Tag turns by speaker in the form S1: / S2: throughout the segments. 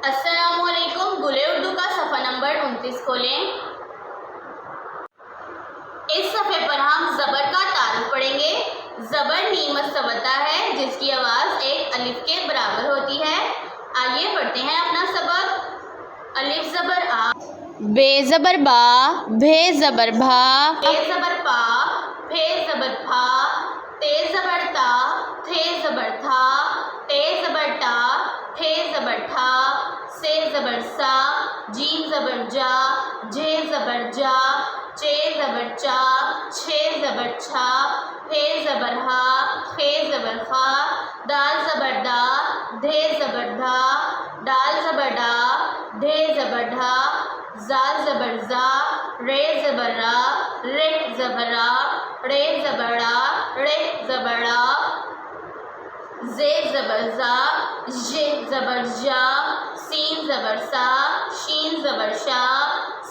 S1: السلام علیکم. گلے اردو کا صفحہ نمبر 29 کھولیں. اس صفحے پر ہم زبر کا تعارف پڑھیں گے. زبر نیم مستوطہ ہے جس کی آواز ایک الف کے برابر ہوتی ہے. آئیے پڑھتے ہیں اپنا سبق. الف زبر آ،
S2: بے زبر با، بھے زبر بھا،
S1: بے زبر پا، پھے زبر پھا، تے زبر تا، تھے زبر تھا، ٹے زبر ٹا، ٹھے زبر ٹھا، سے زبر سا، جیم زبر جا، جھے زبر جا، چے زبر چا، چھے زبر چھا، پھے زبر ہا، خے زبر خا، دال زبر ڈا، دھے زبر دھا، ڈال زبر ڈا، ڈھے زبر ڈھا، زال زبر زا، رے زبر را، رے زبر را، رے زبر را، رے زبر را، زے زبر زا، ژے زبر جا، سین زبر سا، شین زبر شا،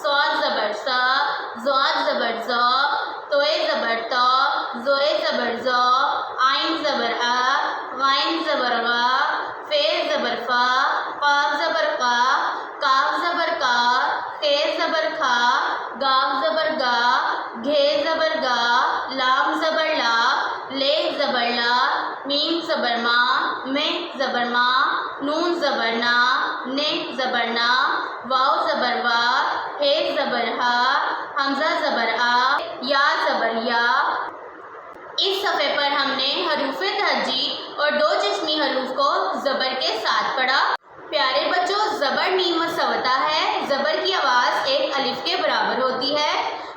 S1: صاد زبر سا، ضاد زبر زا، توئے زبر تا، زوئے زبر زا، عین زبر آ، غین زبر غا، فے زبر فا، قاف زبر قا، کاف زبر کا، خے زبر کھا، گاف زبر گا، گھے زبر گا، لام زبر لا، لے زبر لا، میم زبر ما، مے زبر ما، نون زبر نا، نے زبر نا، واو زبر وا، ہے زبر ہا، حمزہ زبر آ، یا زبر یا. اس صفحے پر ہم نے حروف تہجی اور دو چشمی حروف کو زبر کے ساتھ پڑھا. پیارے بچوں، زبر نیم مستوطہ ہے. زبر کی آواز ایک الف کے برابر ہوتی ہے.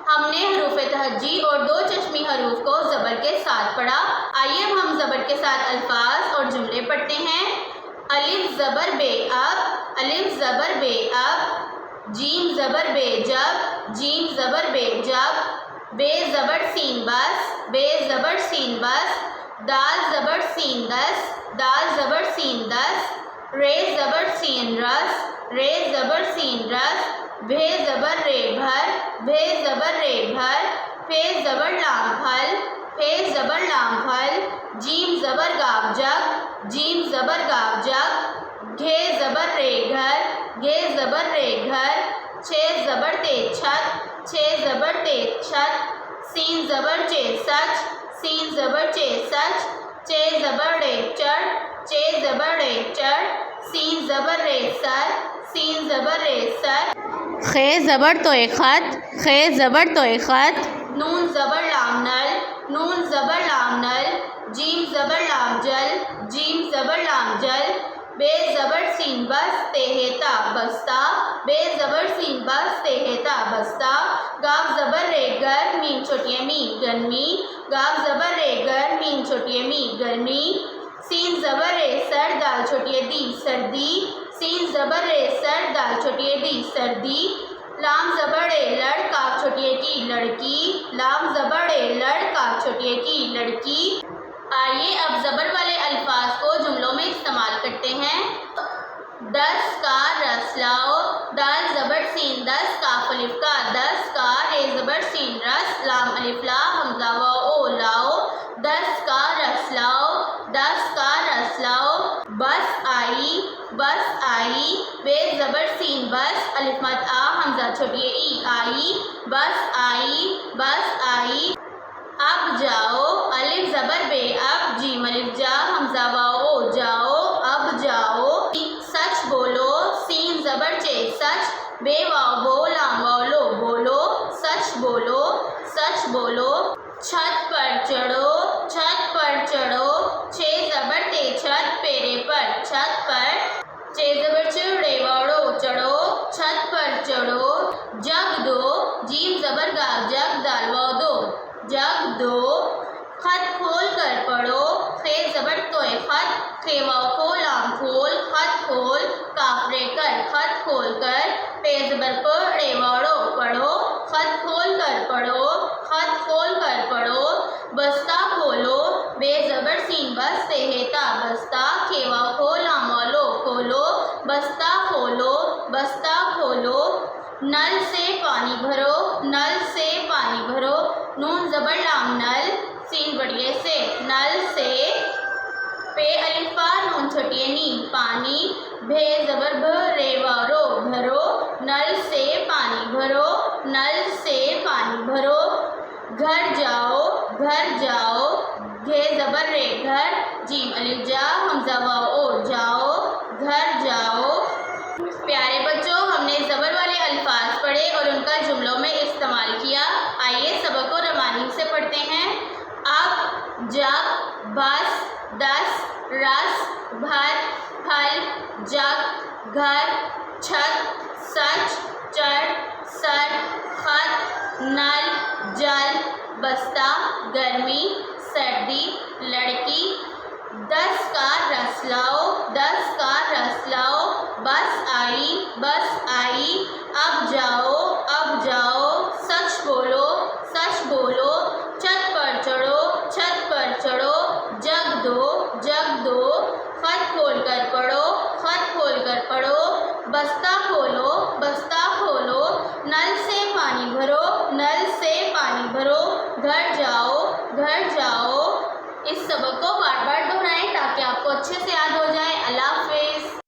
S1: ہم نے حروف تہجی اور دو چشمی حروف کو زبر کے ساتھ پڑھا. آئیے اب ہم زبر کے ساتھ الفاظ اور جملے پڑھتے ہیں. الف زبر بے اب، الف زبر بے اب. جیم زبر بے جب، جیم زبر بے جب. بے زبر سین بس، بے زبر سین بس. دال زبر سین دس، دال زبر سین دس. رے زبر سین رس، رے زبر سین رس. بھے زبر رے بھر، بھے زبر رے بھر. پھے زبر لام پھل، پھے زبر لام پھل. جیم زبر گاو جگ، جیم زبر گاو جگ. گھے زبر رے گھر، گھے زبر رے گھر. چھے زبر تے چھت، چھے زبر تے چھت. سین زبر چے سچ، سین زبر چے سچ. چے زبر رے چڑھ، چے زبر رے چڑھ. سین زبر رے سر، سین زبر رے سر.
S2: خے زبر توئے خط، خے زبر توئے خط.
S1: نون زبر لام نل، نون زبر لام نل. جیم زبر لام جل، جیم زبر لام جل. بے زبر سین بس تہتا بستہ، بے زبر سین بس تہتا بستہ. گاف زبر رے گر، میم چھوٹی می گرمی. گاف زبر رے گر، میم چھوٹی می گرمی. سین زبر رے سر، دال چھوٹی دی سردی. سین زبر رے سر، دال چھوٹی دی سردی. لام زبر رے لڑ، کاف چھوٹی کی لڑکی. لام زبر رے لڑ، کاف چھوٹی کی لڑکی. آئیے اب زبر والے الفاظ کو جملوں میں استعمال کرتے ہیں. دس کا رس لاؤ. دال زبر سین دس، کاف الف کا دس کا. رے زبر سین رس، لام الف لا، حمزہ واو لاؤ. دس کا رس لاؤ، دس کا رس لاؤ. بس آئی، بس آئی. بے زبر سین بس، الف مد آ، حمزہ چھوٹی ای آئی. بس آئی، بس آئی. اب جاؤ. الف زبر بے اب، جیم الف جا، حمزہ واو جاؤ. اب جاؤ. سچ بولو. سین زبر چے سچ، بے واو بو، لام واو لو بولو. سچ بولو، سچ بولو. چھت پر چڑھو، چھت پر چڑھو. چھے زبر تے چھت، پیرے پر چھت پر. چے زبر چڑے واڑو چڑھو، چھت پر چڑھو. جگ دو. جیم زبر گا جگ، دال واو دو جگ دو. خط کھول کر پڑھو. خے زبر توئے خط، خے واو کھول، لام کھول، خط کھول. کاف رے کر، خط کھول کر. پے زبر پ، رے واڑو پڑھو. خط کھول کر پڑھو، خط کھول کر پڑھو. بستہ کھولو. بے زبر سین بس تہتا بستہ. کھے واو کھول، لام واو لو کھولو. بستہ کھولو، بستہ کھولو. نل سے پانی بھرو، نل سے پانی بھرو. نون زبر لام نل، سین بڑی سے نل سے. پے الف پا، نون چھوٹی نی پانی. بھے زبر بھ، رے بھرو. گھر جاؤ گھر جاؤ. گھے زبر رے گھر. جیم الف جا حمزہ واو او جاؤ. گھر جاؤ. پیارے بچوں، ہم نے زبر والے الفاظ پڑھے اور ان کا جملوں میں استعمال کیا. آئیے سبق کو روانی سے پڑھتے ہیں. اب، جب، بس، دس، رس، بھر، پھل، جگ، گھر، چھت، سچ، چڑھ، سر، خط، نل، جل، بستہ، گرمی، سردی، لڑکی. 10 کا رس لاؤ 10 کا رس لاؤ. بس آئی بس آئی. اب جاؤ. سچ بولو سچ بولو. چھت پر چڑھو. جگ دو. خط کھول کر پڑھو. بستہ کھولو. نل سے پانی بھرو. گھر جاؤ. اس سبق کو بار بار دہرائیں تاکہ آپ کو اچھے سے یاد